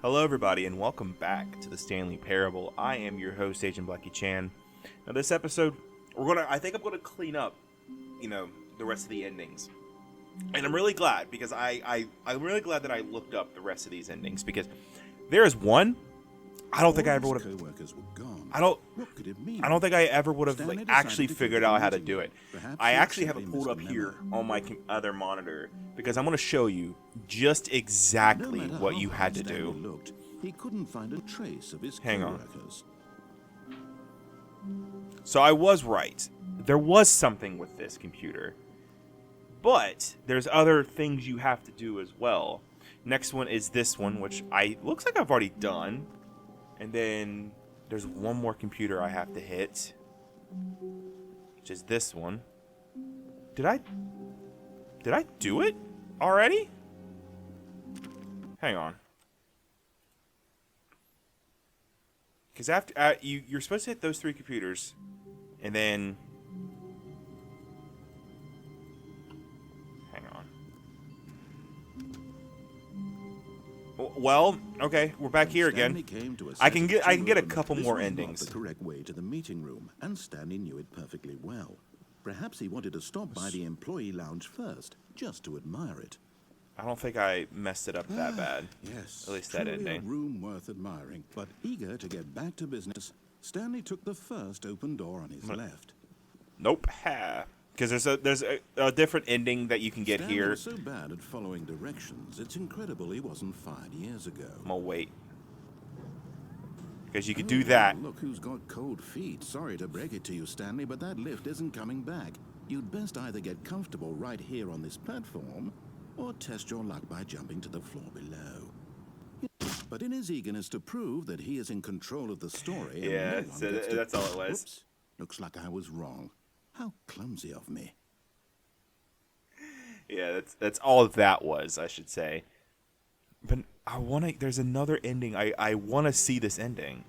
Hello, everybody, and welcome back to the Stanley Parable. I am your host, AgentBlackieChan. Now, this episode, I think I'm gonna clean up, the rest of the endings, and I'm really glad because I'm really glad that I looked up the rest of these endings because there is one. I don't think I ever would have. I don't think I ever would have actually figured out how to do it. I actually have it pulled up here on my other monitor because I'm going to show you just exactly what you had to do. He couldn't find a trace of his Hang on. coworkers. So I was right. There was something with this computer, but there's other things you have to do as well. Next one is this one, which looks like I've already done. And then there's one more computer I have to hit, which is this one. Did I do it already? Hang on. Because after you're supposed to hit those 3 computers, and then hang on. Well, okay, we're back here again. I can get a couple more endings. The correct way to the meeting room, and Stanley knew it perfectly well. Perhaps he wanted to stop by the employee lounge first, just to admire it. I don't think I messed it up that bad. Yes, at least that ending. A room worth admiring, but eager to get back to business, Stanley took the first open door on his left. Nope, because there's a different ending that you can get Stanley here. was so bad at following directions, it's incredible he wasn't fired years ago. I'm gonna wait. Because you could do that. Look who's got cold feet. Sorry to break it to you, Stanley, but that lift isn't coming back. You'd best either get comfortable right here on this platform, or test your luck by jumping to the floor below. But in his eagerness to prove that he is in control of the story... Yeah, that's all it was. Oops, looks like I was wrong. How clumsy of me. Yeah, that's all that was, I should say. But there's another ending. I want to see this ending.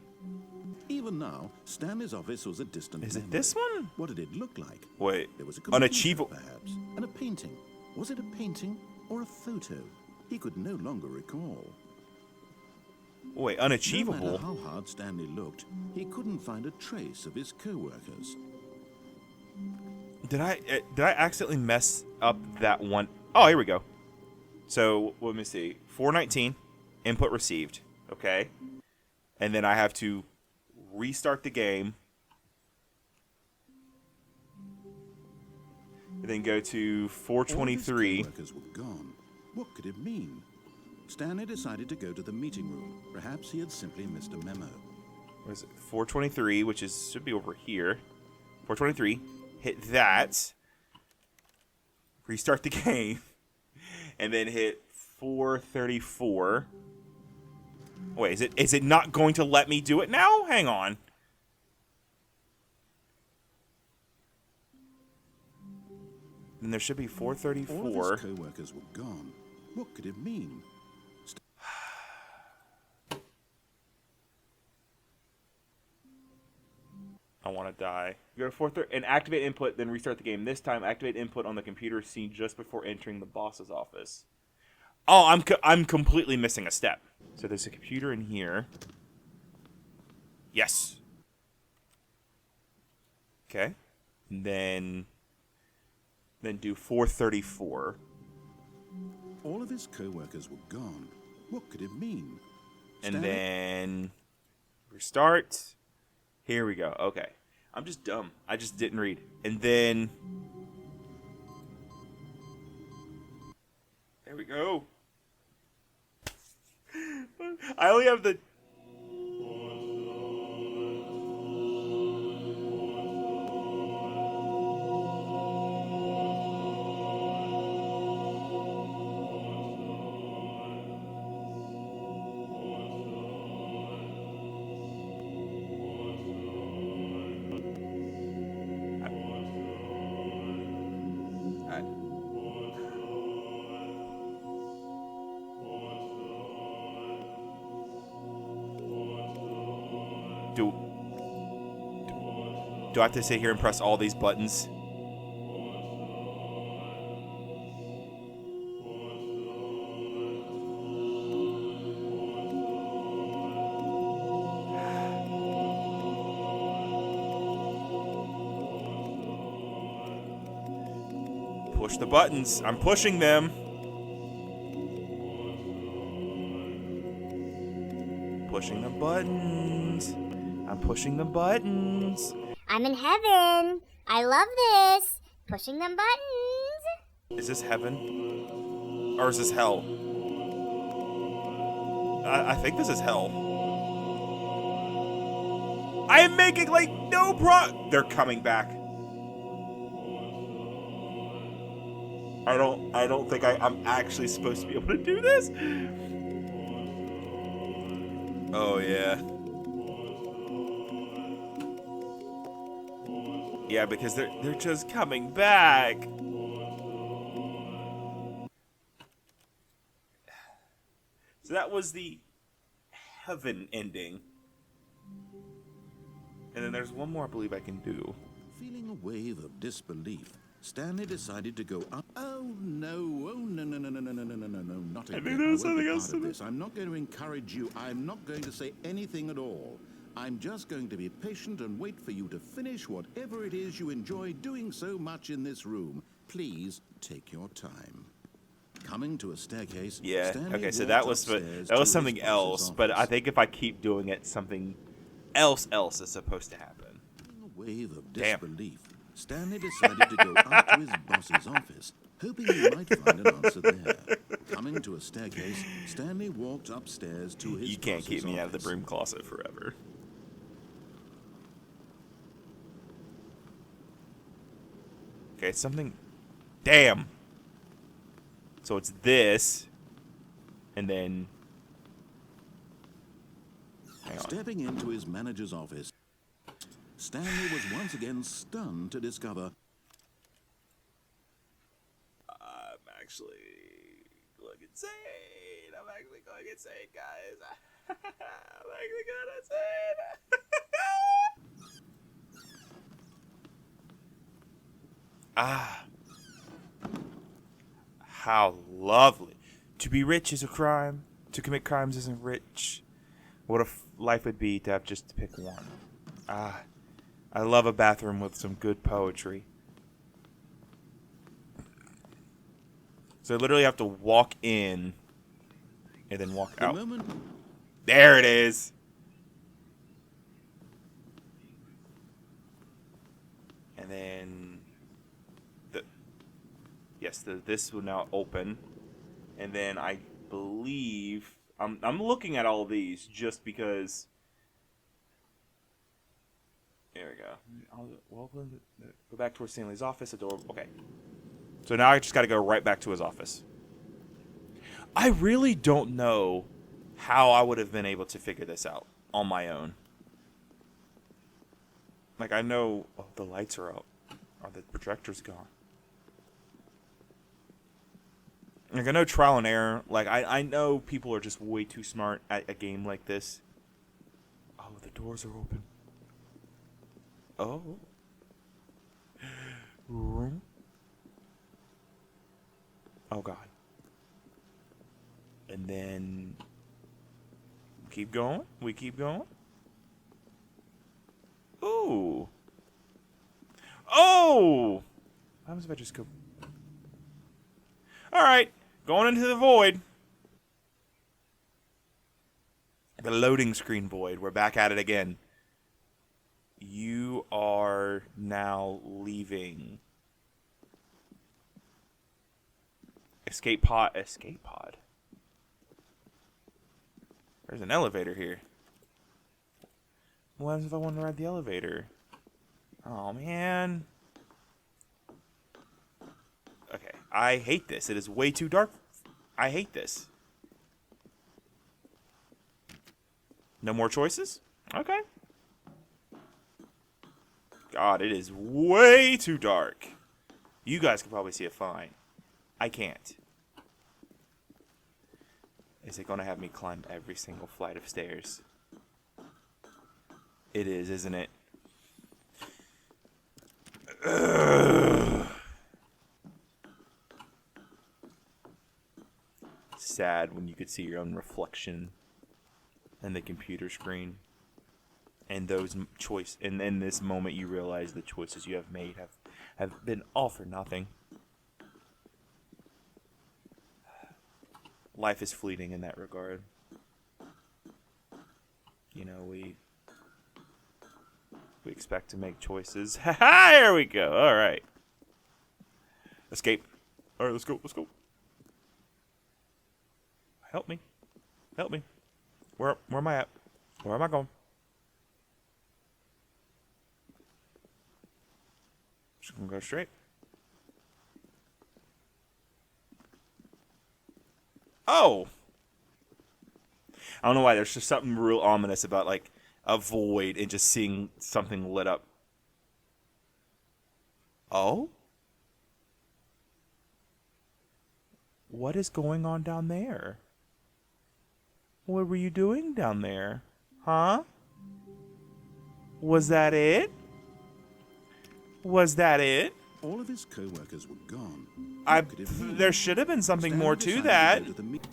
Even now, Stanley's office was a distant Is it memory. this one? What did it look like? Wait, There was a computer, unachievable. perhaps, and a painting. Was it a painting or a photo? He could no longer recall. Wait, No unachievable? matter how hard Stanley looked, he couldn't find a trace of his co-workers. Did I accidentally mess up that one? Oh, here we go. So let me see. 419 input received. Okay, and then I have to restart the game. And then go to 423. All of his co-workers were gone. What could it mean? Stanley decided to go to the meeting room. Perhaps he had simply missed a memo. What is it? 423, which should be over here. 423. Hit that. Restart the game. And then hit 434. Wait, is it not going to let me do it now? Hang on. Then there should be 434. All of his co-workers were gone. What could it mean? I want to die. Go to 430 and activate input, then restart the game. This time, activate input on the computer seen just before entering the boss's office. Oh, I'm completely missing a step. So there's a computer in here. Yes. Okay. And then do 434. All of his co-workers were gone. What could it mean? And then restart. Here we go. Okay. I'm just dumb. I just didn't read. And then there we go. I only have the Do I have to sit here and press all these buttons? Push the buttons. I'm pushing them. Pushing the buttons. I'm pushing the buttons. I'm in heaven. I love this. Pushing them buttons. Is this heaven? Or is this hell? I think this is hell. I am making like no They're coming back. I don't think I'm actually supposed to be able to do this. Oh yeah. Yeah, because they're just coming back. So that was the heaven ending. And then there's one more I believe I can do. Feeling a wave of disbelief, Stanley decided to go up. Oh no, not again. think there's I won't something be else part of to this. I'm not going to encourage you. I'm not going to say anything at all. I'm just going to be patient and wait for you to finish whatever it is you enjoy doing so much in this room. Please take your time. Coming to a staircase. Yeah. Stanley Okay, so walked that was upstairs that was to something his boss's else, but I office. think if I keep doing it, something else is supposed to happen. A wave of Damn. disbelief, Stanley decided to go up to his boss's office, hoping he might find an answer there. Coming to a staircase, Stanley walked upstairs to his You can't boss's keep me out of the office. broom closet forever. Okay, it's something. Damn. So it's this, and then. Hang on. Stepping into his manager's office, Stanley was once again stunned to discover I'm actually going insane. I'm actually going insane, guys. I'm actually going insane. Ah. How lovely. To be rich is a crime. To commit crimes isn't rich. What a life would be to have just to pick one. Ah. I love a bathroom with some good poetry. So I literally have to walk in and then walk the out. moment There it is. And then this will now open. And then I believe I'm looking at all these just because. There we go. Go back towards Stanley's office. The door. Okay. So now I just got to go right back to his office. I really don't know how I would have been able to figure this out on my own. Like, I know the lights are out. Or the projector's gone. Like, I know trial and error. Like, I know people are just way too smart at a game like this. Oh, the doors are open. Oh. Room. Oh, God. And then keep going. We keep going. Ooh. Oh! What happens if I just go? Alright. Going into the void. The loading screen void. We're back at it again. You are now leaving. Escape pod. Escape pod. There's an elevator here. What happens if I want to ride the elevator? Oh, man. Okay. I hate this. It is way too dark. I hate this. No more choices? Okay. God, it is way too dark. You guys can probably see it fine. I can't. Is it going to have me climb every single flight of stairs? It is, isn't it? Ugh. Sad when you could see your own reflection in the computer screen. And those and in this moment you realize the choices you have made have been all for nothing. life is fleeting in that regard. You know, we expect to make choices. Ha! Here we go. All right. Escape. All right, let's go. Let's go. Help me. Help me. Where am I at? Where am I going? Just gonna go straight. Oh! I don't know why. There's just something real ominous about, like, a void and just seeing something lit up. Oh? What is going on down there? What were you doing down there? Huh? Was that it? Was that it? All of his co-workers were gone. There should have been something Stanley more to decided that. go to the meet-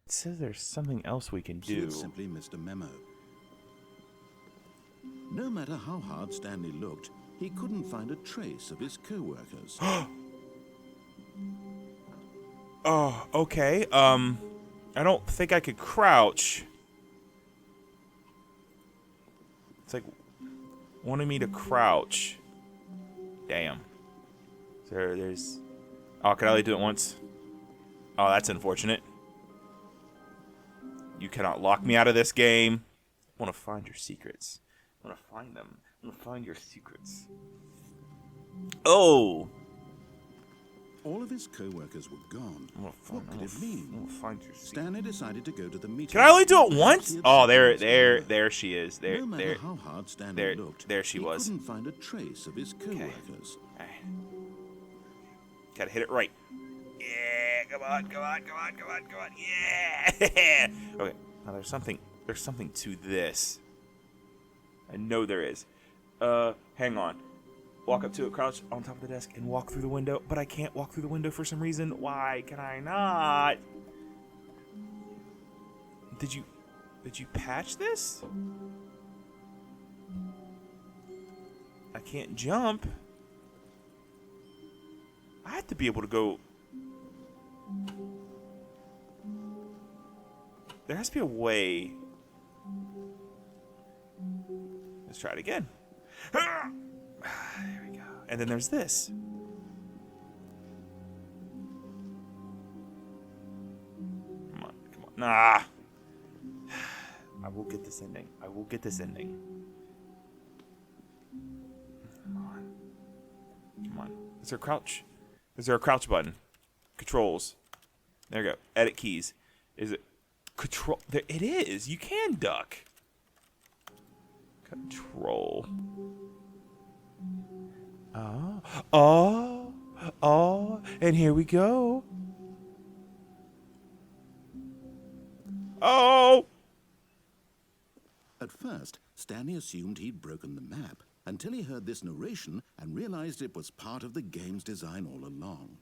It says there's something else we can He do. had simply missed a memo. No matter how hard Stanley looked, he couldn't find a trace of his co-workers. Oh, okay. I don't think I could crouch. It's like wanting me to crouch. Damn. There's. Oh, can I only do it once? Oh, that's unfortunate. You cannot lock me out of this game. I want to find your secrets. I want to find them. I want to find your secrets. Oh. All of his co-workers were gone. What could it mean? I want to find your secrets. Stanley decided to go to the meeting. Can I only do it Perhaps once? he had Oh, something else. there she is. No matter how hard Stanley looked, there she he was. couldn't find a trace of his co-workers. Okay. Gotta hit it right. Yeah, come on, come on, come on, come on, come on. Yeah. Okay. Now there's something to this. I know there is. Hang on. Walk up to it, crouch on top of the desk, and walk through the window. But I can't walk through the window for some reason. Why can I not? Did you patch this? I can't jump. I have to be able to go. There has to be a way. Let's try it again. There we go. And then there's this. Come on, come on. Nah. I will get this ending. I will get this ending. Come on. Come on. Is there a crouch? Is there a crouch button? Controls. There we go. Edit keys. Is it control? There it is. You can duck. Control. Oh, and here we go. Oh! At first, Stanley assumed he'd broken the map until he heard this narration and realized it was part of the game's design all along.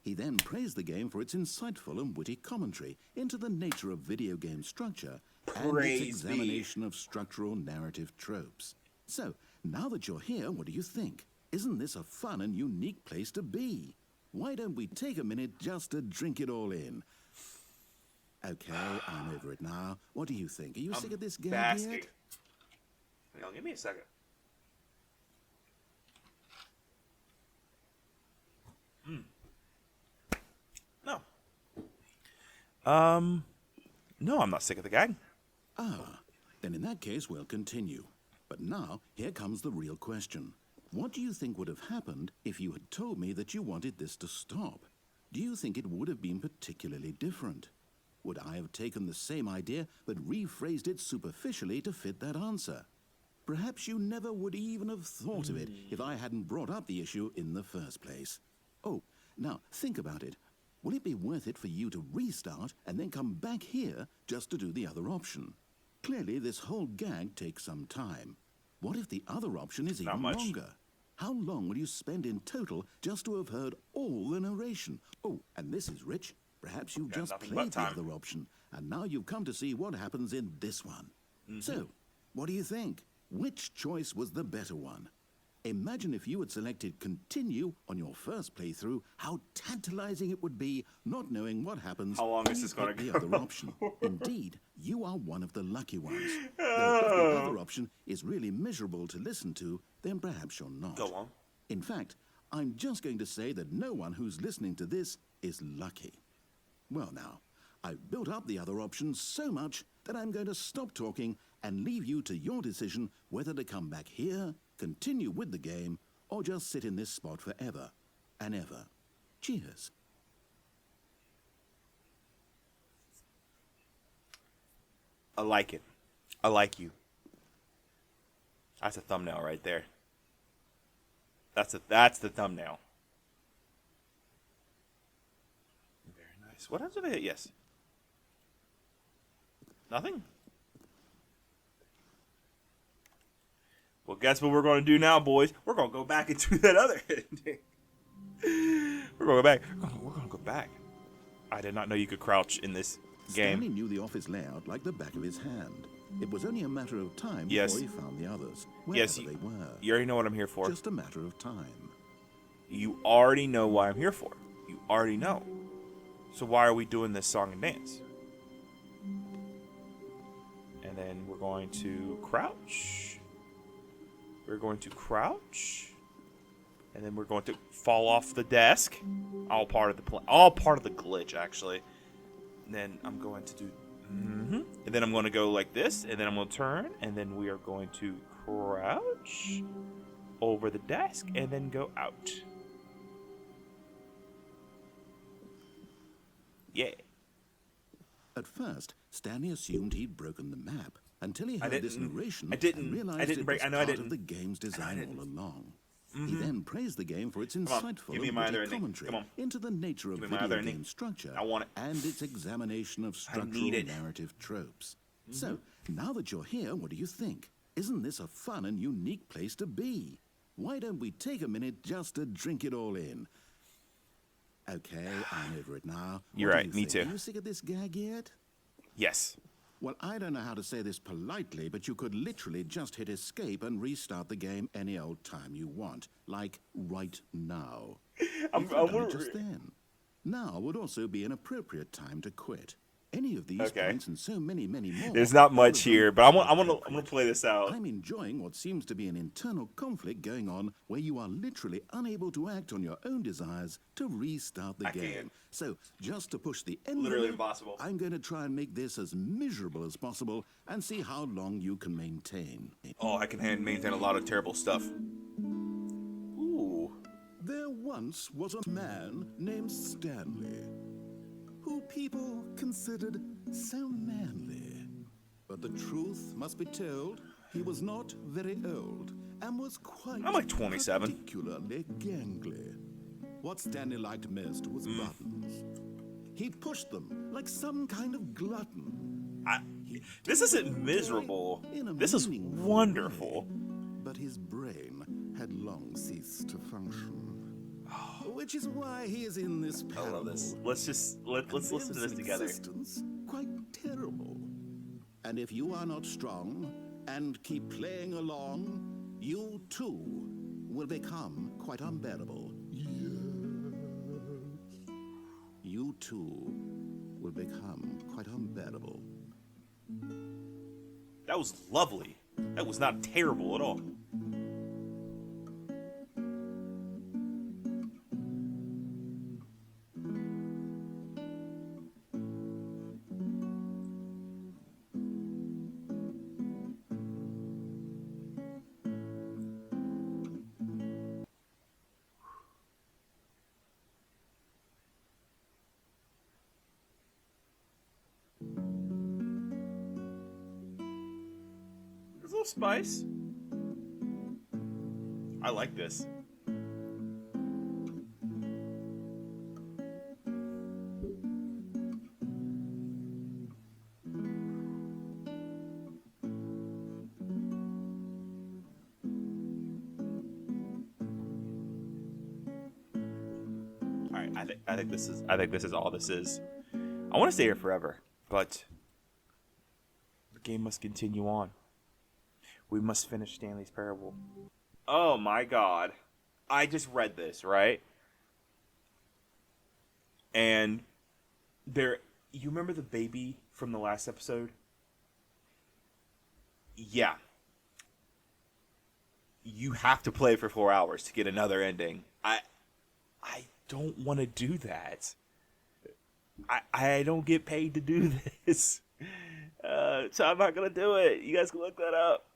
He then praised the game for its insightful and witty commentary into the nature of video game structure and its examination of structural narrative tropes. So, now that you're here, what do you think? Isn't this a fun and unique place to be? Why don't we take a minute just to drink it all in? Okay, I'm over it now. What do you think? Are you sick of this gag basking. yet? Hang on, give me a second. No. No, I'm not sick of the gag. Ah, then in that case, we'll continue. But now, here comes the real question. What do you think would have happened if you had told me that you wanted this to stop? Do you think it would have been particularly different? Would I have taken the same idea but rephrased it superficially to fit that answer? Perhaps you never would even have thought of it if I hadn't brought up the issue in the first place. Oh, now think about it. Will it be worth it for you to restart and then come back here just to do the other option? Clearly, this whole gag takes some time. What if the other option is Not even much. longer? How long will you spend in total just to have heard all the narration? Oh, and this is Rich. Perhaps you've Got just nothing but played the time. other option, and now you've come to see what happens in this one. So, what do you think? Which choice was the better one? Imagine if you had selected continue on your first playthrough, how tantalizing it would be not knowing what happens How long when is you this gonna pick the go? other option. Indeed, you are one of the lucky ones. Though if the other option is really miserable to listen to, then perhaps you're not. Go on. In fact, I'm just going to say that no one who's listening to this is lucky. Well now, I've built up the other options so much that I'm going to stop talking and leave you to your decision whether to come back here, continue with the game, or just sit in this spot forever and ever. Cheers. I like it. I like you. That's a thumbnail right there. That's the thumbnail. Very nice. What else did I hit? Yes. Nothing? Well, guess what we're going to do now, boys? We're going to go back and do that other ending. We're going to go back. We're going to go back. I did not know you could crouch in this game. Stanley knew the office layout like the back of his hand. It was only a matter of time Yes. before he found the others, Yes, wherever they were. You already know what I'm here for. Just a matter of time. You already know what I'm here for. You already know. So why are we doing this song and dance? And then we're going to crouch. We're going to crouch. And then we're going to fall off the desk. All part of the glitch, actually. And then I'm going to do and then I'm going to go like this, and then I'm going to turn, and then we are going to crouch over the desk and then go out. Yeah. At first, Stanley assumed he'd broken the map until he I heard this didn't- narration I didn't- and realized I didn't it break- was I know I part didn't. of the game's design didn't. all along. He then praised the game for its on, insightful give me and my witty other ending. commentary Come on. into the nature of Give me my video other ending. game structure I want it. and its examination of need structural it. narrative tropes. So, now that you're here, what do you think? Isn't this a fun and unique place to be? Why don't we take a minute just to drink it all in? Okay, I'm over it now. You're What do right, you me think? too. Are you sick of this gag yet? Yes. Well, I don't know how to say this politely, but you could literally just hit escape and restart the game any old time you want, like right now. I'm You could have done it just then. Now would also be an appropriate time to quit. Any of these Okay. points and so many, many more. There's not all much of them here, but are I'm gonna appropriate. play this out. I'm enjoying what seems to be an internal conflict going on where you are literally unable to act on your own desires to restart the I game. can't. So, just to push the envelope, Literally impossible. I'm going to try and make this as miserable as possible and see how long you can maintain. Oh, I can maintain a lot of terrible stuff. Ooh. There once was a man named Stanley, who people considered so manly. But the truth must be told, he was not very old and was quite I'm like 27. particularly gangly. What Stanley liked most was buttons. He pushed them like some kind of glutton. This isn't miserable. This is wonderful. But his brain had long ceased to function. Which is why he is in this I parable. love this. Let's listen to this together. Existence quite terrible. And if you are not strong and keep playing along, you too will become quite unbearable. You too will become quite unbearable. That was lovely. That was not terrible at all. There's a little spice. I like this. All right, I think this is all this is. I want to stay here forever, but the game must continue on. We must finish Stanley's Parable. Oh my god. I just read this, right? And there, you remember the baby from the last episode? Yeah. You have to play for 4 hours to get another ending. I don't want to do that. I don't get paid to do this. So I'm not going to do it. You guys can look that up.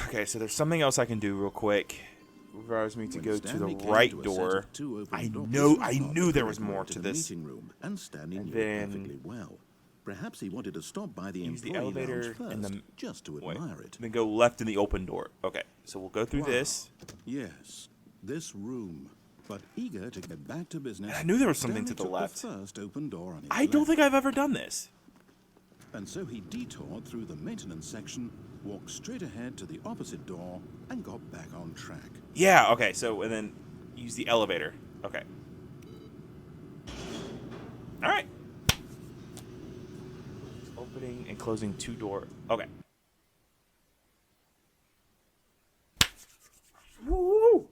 Okay, so there's something else I can do real quick. Requires me to go to the right door. I knew there was more to this. And Stanley knew then perfectly well. Perhaps he wanted to stop by the use the employee elevator lounge first, and the just to admire it. Then go left in the open door. Okay, so we'll go through this. Yes, this room. But eager to get back to business, I knew there was something to Stanley the took left. The first open door on his I don't left. think I've ever done this. And so he detoured through the maintenance section, walked straight ahead to the opposite door, and got back on track. Yeah, okay, so, and then use the elevator. Okay. Alright. Opening and closing 2 doors. Okay. Woo!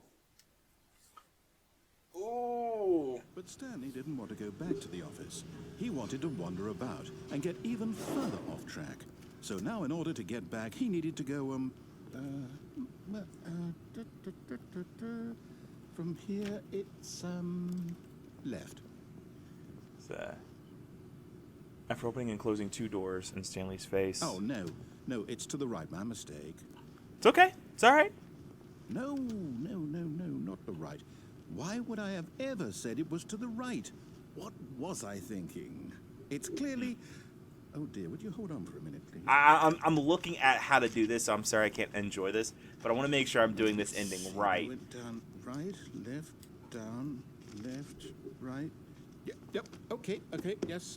Ooh! But Stanley didn't want to go back to the office. He wanted to wander about and get even further off track. So now in order to get back, he needed to go, from here, it's, left. So, after opening and closing 2 doors in Stanley's face. Oh, no. No, it's to the right. My mistake. It's okay. It's alright. No, not the right. Why would I have ever said it was to the right? What was I thinking? It's clearly... Oh dear, would you hold on for a minute, please? I'm looking at how to do this, so I'm sorry I can't enjoy this, but I want to make sure I'm doing this ending right. Went down, right, left, down, left, right. Yep, okay, yes.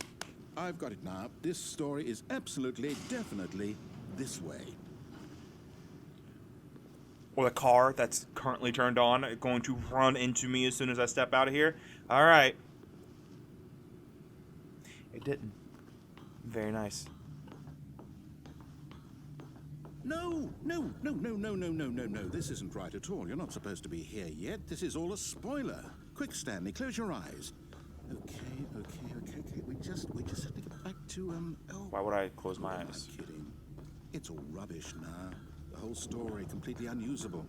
I've got it now. This story is absolutely, definitely this way. Or the car that's currently turned on going to run into me as soon as I step out of here. All right. It didn't. Very nice. No. This isn't right at all. You're not supposed to be here yet. This is all a spoiler. Quick, Stanley, close your eyes. Okay. We just have to get back to, Why would I close my Who am I eyes? kidding? It's all rubbish now. The whole story completely unusable.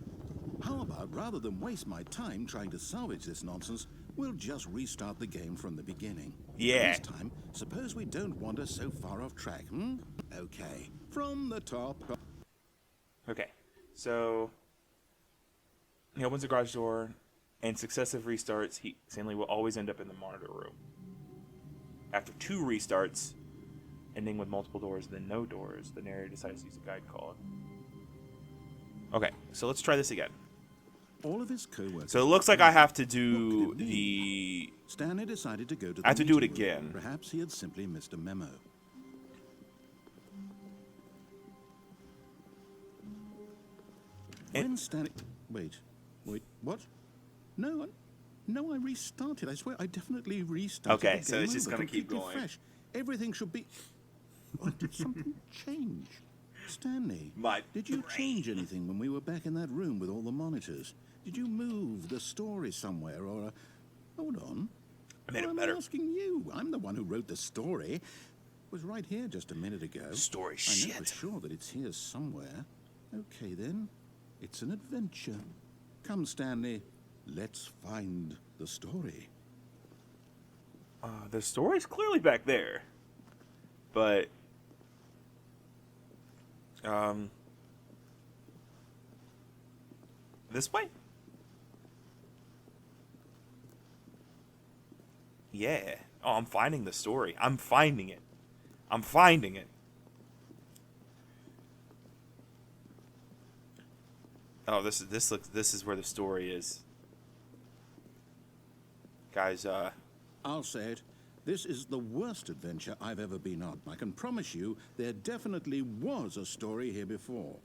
How about, rather than waste my time trying to salvage this nonsense, we'll just restart the game from the beginning. Yeah. This time, suppose we don't wander so far off track, Okay, from the top. Okay. So he opens the garage door, and successive restarts, Stanley will always end up in the monitor room. After 2 restarts, ending with multiple doors, then no doors, the narrator decides to use a guide called. Okay, so let's try this again. All of his co-workers. So it looks like I have to do the... Stanley decided to go to the I have to do it meeting room. again. Perhaps he had simply missed a memo. When Stanley... Wait, what? No, I restarted. I swear, I definitely restarted. Okay, the so game it's just over, gonna keep completely going. Fresh. Everything should be... Or did something change? Stanley, My did you brain. change anything when we were back in that room with all the monitors? Did you move the story somewhere, or... Hold on. I made it I'm better. asking you. I'm the one who wrote the story. It was right here just a minute ago. Story I know shit. for sure that it's here somewhere. Okay, then. It's an adventure. Come, Stanley. Let's find the story. The story's clearly back there. But... This way? Yeah. Oh, I'm finding the story. I'm finding it. Oh, this is where the story is. Guys, I'll say it. This is the worst adventure I've ever been on. I can promise you there definitely was a story here before.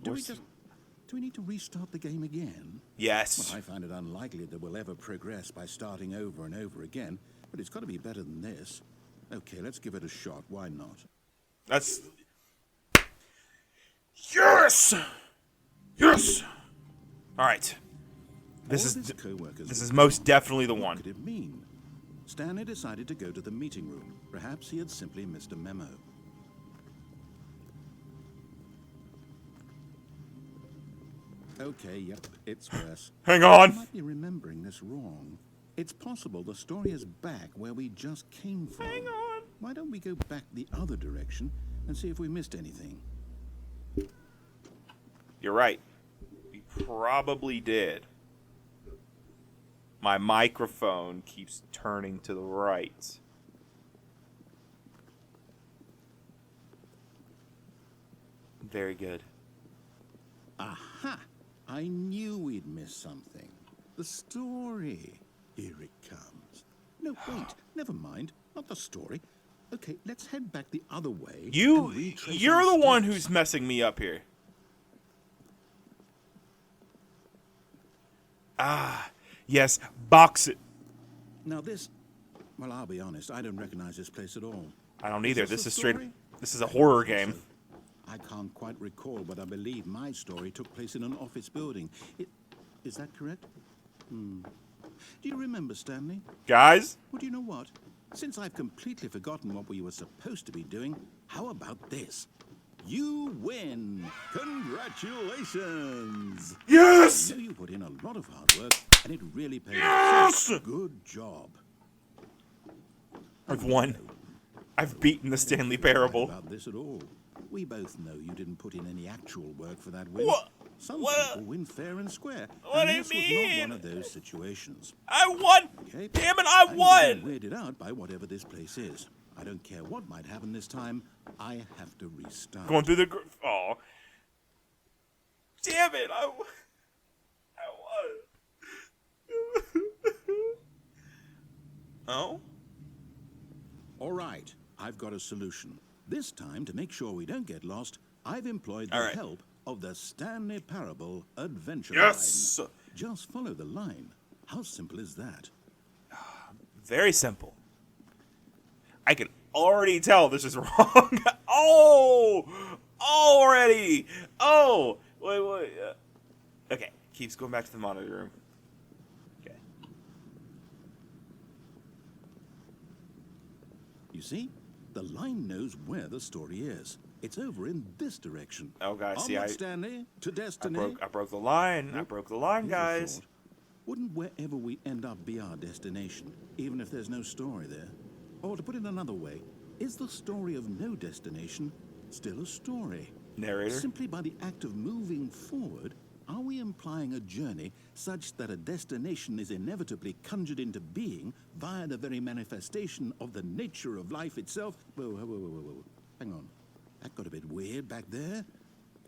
Do we need to restart the game again? Yes. Well, I find it unlikely that we'll ever progress by starting over and over again, but it's got to be better than this. Okay, let's give it a shot. Why not? That's... Yes! Yes! All right. This All is of his co-workers this were is most gone. definitely the What one. could it mean? Stanley decided to go to the meeting room. Perhaps he had simply missed a memo. Okay, yep, it's worse. Hang I on. might be remembering this wrong. It's possible the story is back where we just came from. Hang on. Why don't we go back the other direction and see if we missed anything? You're right. We probably did. My microphone keeps turning to the right. Very good. Aha! I knew we'd missed something. The story. Here it comes. No, wait. Never mind. Not the story. Okay, let's head back the other way. You're and retrace the our one steps. who's messing me up here. Ah, yes, box it. Now this... Well, I'll be honest. I don't recognize this place at all. I don't either. this This the is story? this is a horror game. I can't quite recall, but I believe my story took place in an office building. Is that correct? Do you remember, Stanley? Guys, Well, do you know what? Since I've completely forgotten what we were supposed to be doing, how about this? You win! Congratulations! yes! I know you put in a lot of hard work, and it really paid Yes! off. Good job. I've won. I've beaten the Stanley Parable. About this at all. We both know you didn't put in any actual work for that win. What? Some What? people win fair and square. What and do you this was mean? not one of those situations. I won! Okay? Damn it, I I'm won! getting weirded out by whatever this place is. I don't care what might happen this time. I have to restart. Going through the... Oh. Damn it, I won. Oh? All right, I've got a solution. This time, to make sure we don't get lost, I've employed the All right. help of the Stanley Parable Adventure Yes! Line. Just follow the line. How simple is that? Very simple. I can already tell this is wrong. Oh! Already! Oh! Wait. Okay, keeps going back to the monitor room. Okay. You see? The line knows where the story is. It's over in this direction. Oh, guys, see, Onward, Stanley, to destiny. I broke the line. I broke the line, Here's a guys. thought. Wouldn't wherever we end up be our destination, even if there's no story there? Or to put it another way, is the story of no destination still a story? Narrator. Simply by the act of moving forward, are we implying a journey such that a destination is inevitably conjured into being via the very manifestation of the nature of life itself? Whoa. Hang on. That got a bit weird back there.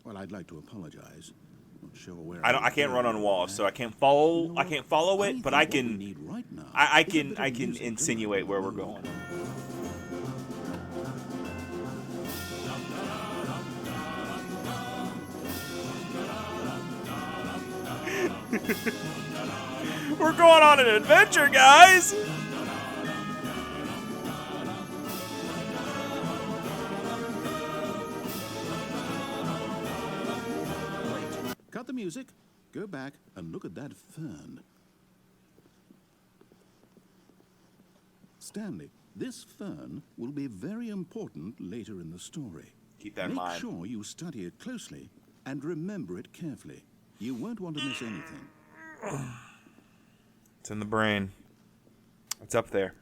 Well, I'd like to apologize. Not sure where I can't run on walls, so I can't follow. You know I what? can't follow it, but I think what we can. need right now I is a can. bit I of can music to insinuate where we're lighten the going. We're going on an adventure, guys. Wait, cut the music, go back and look at that fern. Stanley, this fern will be very important later in the story. Keep that in Make mind. sure you study it closely and remember it carefully. You won't want to miss anything. It's in the brain. It's up there.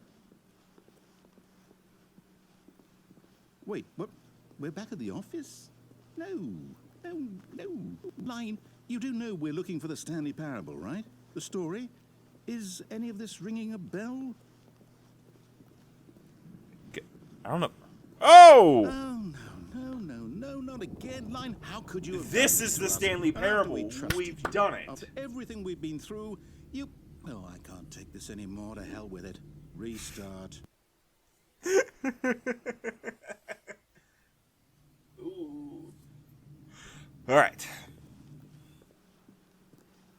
Wait, what? We're back at the office? No. Line, you do know we're looking for the Stanley Parable, right? The story? Is any of this ringing a bell? I don't know. Oh! No, not again, Line. How could you have This done is to the us? Stanley After Parable. we trusted We've you, done it. After everything we've been through, you... Oh, I can't take this anymore. To hell with it. Restart. All right.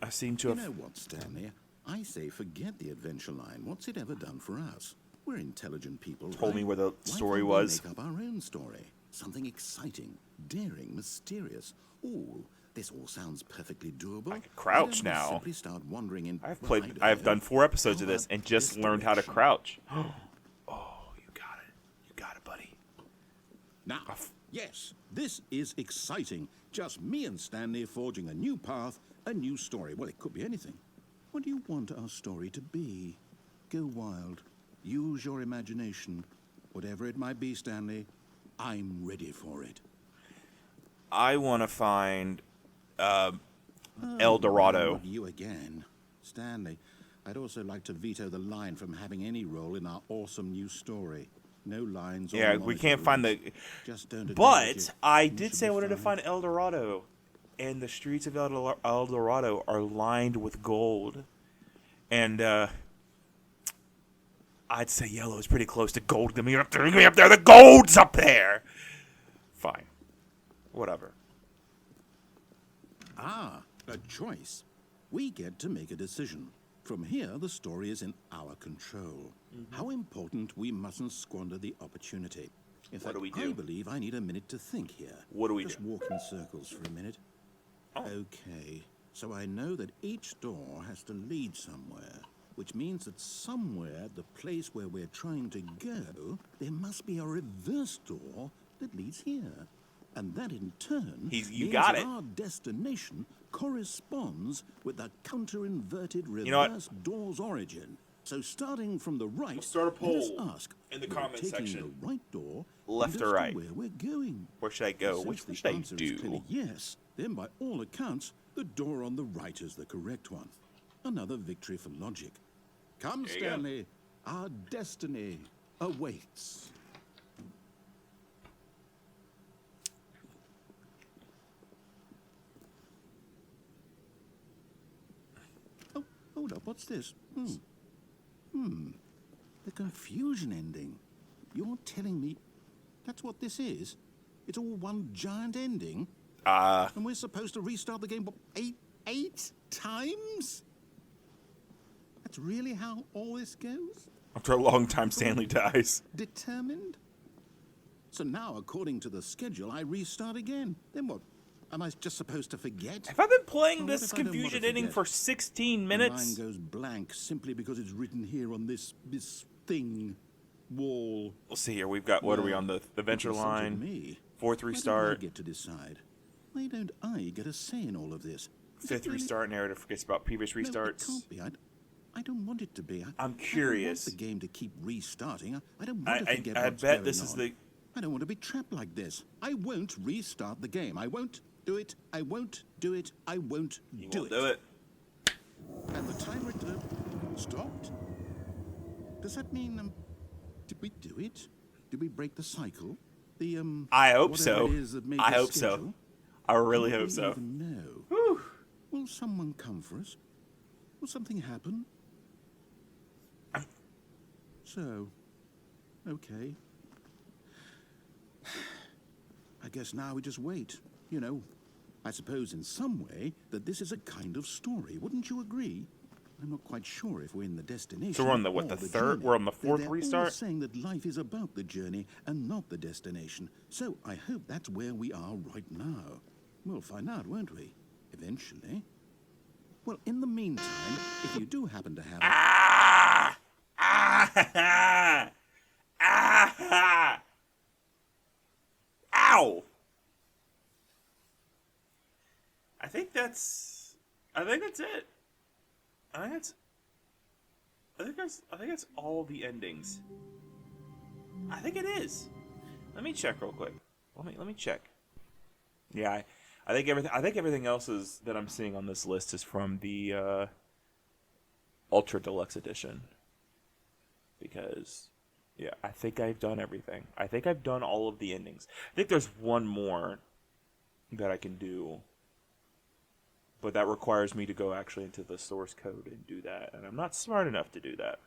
I seem to You have. know what, Stanley? I say forget the adventure line. What's it ever done for us? We're intelligent people, Told me right? where the Why story can't was. we make up our own story. Something exciting, daring, mysterious. Ooh, This all sounds perfectly doable. I can crouch Why don't we now. Simply start wandering in. I've done 4 episodes How of this about and just this learned how to direction? crouch. Oh, you got it. You got it, buddy. Now, yes, this is exciting. Just me and Stanley forging a new path, a new story. Well, it could be anything. What do you want our story to be? Go wild. Use your imagination. Whatever it might be, Stanley, I'm ready for it. I want to find El Dorado. Not you again. Stanley, I'd also like to veto the line from having any role in our awesome new story. No lines. Yeah, or we can't find the... Just don't But acknowledge it. I You did should say I be wanted to fine. find El Dorado. And the streets of El Dorado are lined with gold. And I'd say yellow is pretty close to gold. Give me up there. Give me up there. The gold's up there. Fine. Whatever. Ah, a choice. We get to make a decision. From here, the story is in our control. How important, we mustn't squander the opportunity. In fact, do we I do? believe I need a minute to think here. What do we Just do? walk in circles for a minute. Oh. Okay, so I know that each door has to lead somewhere, which means that somewhere, the place where we're trying to go, there must be a reverse door that leads here. And that in turn You means got that it. our destination corresponds with the counter-inverted reverse know what? door's origin. So starting from the right, We'll start a let us poll ask, in the we're comment taking section. the right door, Left and or as to right? where we're going. Where should I go? Since Which the should I answer is clearly do? yes, then by all accounts, the door on the right is the correct one. Another victory for logic. Come, There you go. Stanley, our destiny awaits. Oh, hold up, what's this? The confusion ending. You're telling me that's what this is? It's all one giant ending? And we're supposed to restart the game, what, eight times? That's really how all this goes? After a long time, Stanley dies. Determined? So now, according to the schedule, I restart again. Then what? Am I just supposed to forget? Have I been playing Well, this what if I don't want to confusion ending forget? for 16 My mind minutes? goes blank simply because it's written here on this thing, wall. We'll see here. We've got, what are we Well, on the adventure it's up to line? me. Fourth Why don't I restart. get to decide? Why don't I get a say in all of this? Is it Fifth really- restart. Narrative forgets about previous No, it restarts. can't be. I don't want it to be. I'm I curious. don't want the game to keep restarting. I don't want to forget I what's bet going this is on. the... I don't want to be trapped like this. I won't restart the game. I won't do it. I won't do it. I won't You do won't it. do it. And the timer stopped. Does that mean did we do it? Did we break the cycle? The I hope whatever so. it is that made I the hope so. schedule? I really Will hope we so. even know? Whew. Will someone come for us? Will something happen? So, okay. I guess now we just wait. You know, I suppose in some way that this is a kind of story. Wouldn't you agree? I'm not quite sure if we're in the destination. So we're on the, what, or the third? journey. We're on the fourth They're all restart? saying that life is about the journey and not the destination. So I hope that's where we are right now. We'll find out, won't we? Eventually. Well, in the meantime, if you do happen to have Ah! Ah! Ah! Ow! I think that's it. I think that's all the endings. I think it is. Let me check real quick. Let me check. Yeah, I think everything else is that I'm seeing on this list is from the Ultra Deluxe Edition. Because yeah, I think I've done everything. I think I've done all of the endings. I think there's one more that I can do. But that requires me to go actually into the source code and do that, and I'm not smart enough to do that.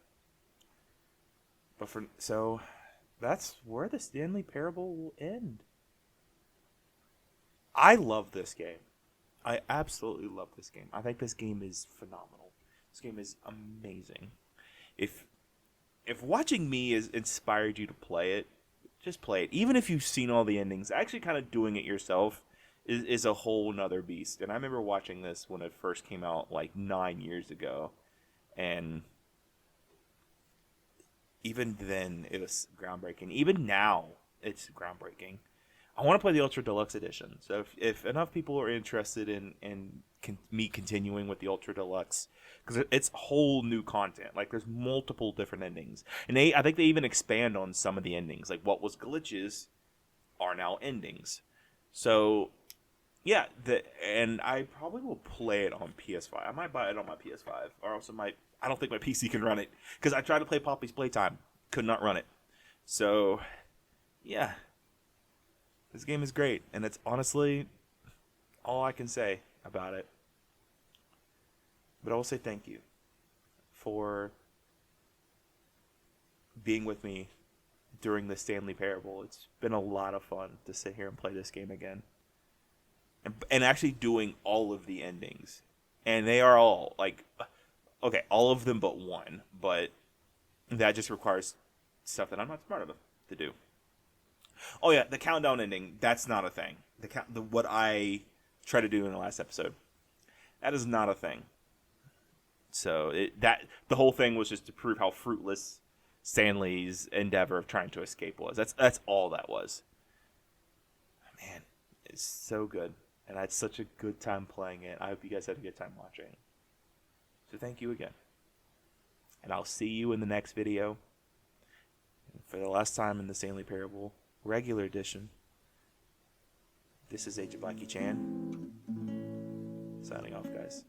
So that's where the Stanley Parable will end. I love this game. I absolutely love this game. I think this game is phenomenal. This game is amazing. If watching me has inspired you to play it, just play it. Even if you've seen all the endings, actually kind of doing it yourself is a whole nother beast. And I remember watching this when it first came out like 9 years ago, and even then it was groundbreaking. Even now it's groundbreaking. I want to play the Ultra Deluxe Edition. So if enough people are interested in me continuing with the Ultra Deluxe, because it's whole new content. Like there's multiple different endings, and I think they even expand on some of the endings. Like what was glitches are now endings. So yeah, and I probably will play it on PS5. I might buy it on my PS5, or also I don't think my PC can run it because I tried to play Poppy's Playtime, could not run it. So yeah. This game is great, and it's honestly all I can say about it. But I will say thank you for being with me during the Stanley Parable. It's been a lot of fun to sit here and play this game again. And actually doing all of the endings. And they are all, like, okay, all of them but one. But that just requires stuff that I'm not smart enough to do. Oh yeah, the countdown ending, that's not a thing. What I tried to do in the last episode, that is not a thing. So the whole thing was just to prove how fruitless Stanley's endeavor of trying to escape was. That's all that was. Man, it's so good, and I had such a good time playing it. I hope you guys had a good time watching. So thank you again, and I'll see you in the next video. For the last time in the Stanley Parable regular edition, this is AgentBlackieChan signing off, guys.